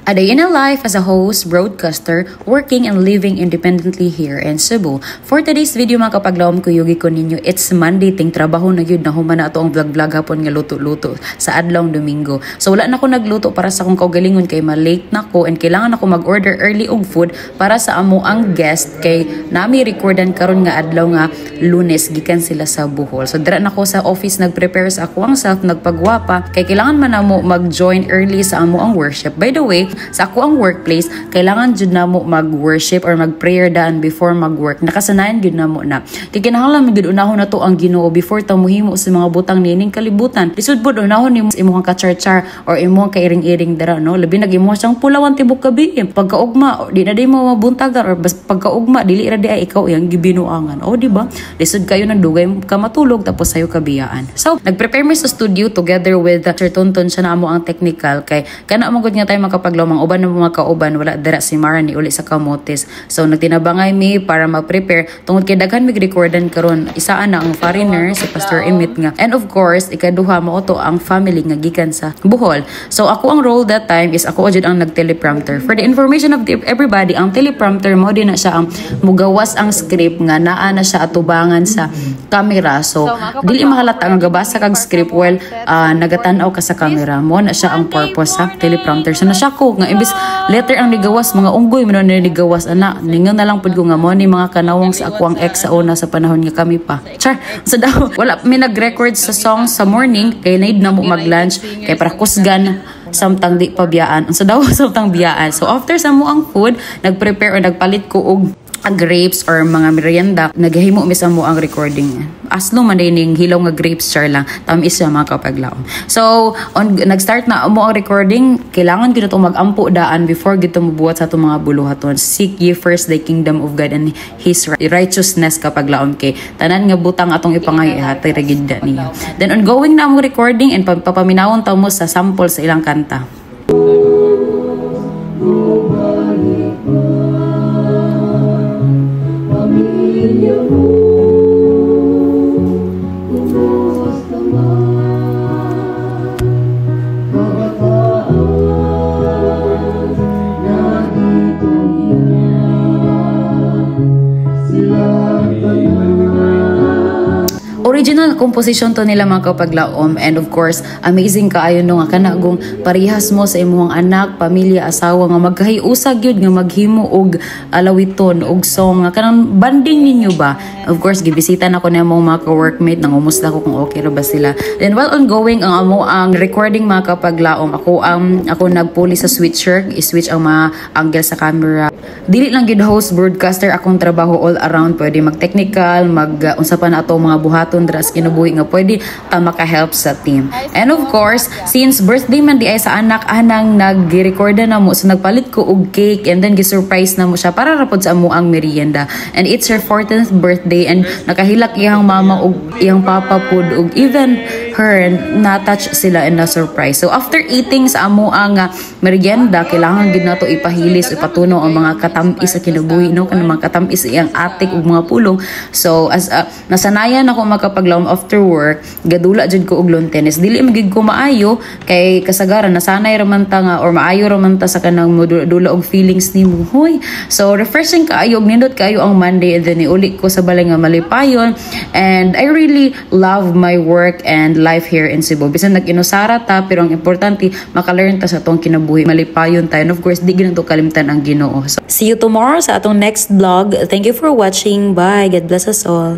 A day in a life as a host, broadcaster, working and living independently here in Cebu. For today's video mga kapaglawom ko yugi ko ninyo, it's Monday, ting trabaho na yun na humana ato ang vlog-vlog hapon nga luto-luto sa adlawng Domingo. So wala na ako nagluto para sa akong kaugalingon kay ma-late na ko and kailangan ako mag-order early og food para sa amo ang guest kay nami recordan karon nga adlaw nga Lunes gikan sila sa Bohol. So dira na ko sa office nag-prepare sa ako ang self nagpagwapa kay kailangan man namo mag-join early sa amo ang worship. By the way, sa ako ang workplace, kailangan jud namo mag-worship or mag-prayer daan before mag-work. Nakasanayan jud namo na. Di kinahanglan gid unahon na to ang Ginoo before ta mohimo sa mga butang nining kalibutan. Lisod pod unahon nimo imong ka-char-char or imong kairing-iring dara no. Labi nag imo siyang pulawan tibok gabi. Pagkaugma di na day mo mabuntagan or pagkaugma dili ra di ay ikaw iyang gibinuangan. O di ba? Lisod kayo nang dugay ka matulog tapos sayo kabiyaan. So, nag-prepare mi sa studio together with Sir Tonton siya na amo ang technical kay kana mo gud nga tayo makapaglaw mga uban ng mga kauban wala dara si Mara ni uli sa kamotes. So nagtinabangay mi para mag-prepare tungod kay daghan mig recordan karon isaan na ang foreigner si Pastor Emit nga. And of course ikaduha mo to ang family nga gikan sa Bohol. So ako ang role that time is ako jud ang nag-teleprompter. For the information of everybody, ang teleprompter mo din na siya ang mugawas ang script nga naa na siya atubangan sa camera. So dili mahalata nga gabasa kag script while nagatan-aw ka sa camera. Mo na siya ang purpose sa teleprompter. So na siya ko nga imbis letter ang nigawas mga unggoy mo na nigawas ana ningon na lang pud ko nga mo ni mga kanawong sa ako ang ex sa una sa panahon nga kami pa char so daw wala mi nag-record sa song sa morning kay need na mo mag-lunch kay para kusgan samtang di pa biyaan so daw samtang biyaan so after sa mo ang food nag-prepare or nagpalit ko og grapes or mga merienda naghimo mi sa mo ang recording aslo man dining hilaw nga grapes char lang tamis siya mga kapaglaom so nag-start na mo ang recording kailangan gid to mag-ampo daan before gid to mobuhat sa atong mga buluhaton seek ye first the kingdom of God and his righteousness kapaglaom kay tanan nga butang atong ipangay hatay ra gid niya then ongoing na mo recording and papaminawon ta mo sa sample sa ilang kanta. Original composition to nila mga kapaglaom and of course amazing kaayo no nga kanagong parihas mo sa imong anak, pamilya, asawa nga magkahiusag gyud nga maghimo og alawiton og song nga kanang banding ninyo ba. Of course gibisita na ko na imong mga ka-workmate nang umusta ko kung okay ra ba sila. Then while ongoing ang amo ang recording mga kapaglaom ako nagpuli sa switcher, i-switch ang mga angle sa camera. Dili lang gyud host broadcaster akong trabaho all around pwede mag-technical, unsa pa na ato mga buhaton dras kinabuhi nga pwede ta maka-help sa team. And of course, since birthday man di ay sa anak anang nag-recorda na mo so nagpalit ko og cake and then gi-surprise na mo siya para rapod sa amo ang merienda. And it's her 14th birthday and nakahilak iyang mama og iyang papa pud og even her na-touch sila and na-surprise. So after eating sa amo ang merienda, kailangan gid nato ipahilis ipatunaw ang mga katamis sa kinabuhi no kanang mga katamis iyang atik ug mga pulong. So as nasanayan ako makapaglaom after work, gadula jud ko og lawn tennis. Dili magig ko maayo kay kasagaran nasanay ra man ta nga or maayo ra man ta sa kanang dula og feelings nimo. Hoy. So refreshing kaayo og nindot kaayo ang Monday and then iuli ko sa balay nga malipayon and I really love my work and life here in Cebu. Bisan nag-inusara ta pero ang importante maka-learn ta sa atong kinabuhi. Malipayon tayo and of course di gyud to kalimtan ang Ginoo. So, see you tomorrow sa atong next vlog. Thank you for watching. Bye. God bless us all.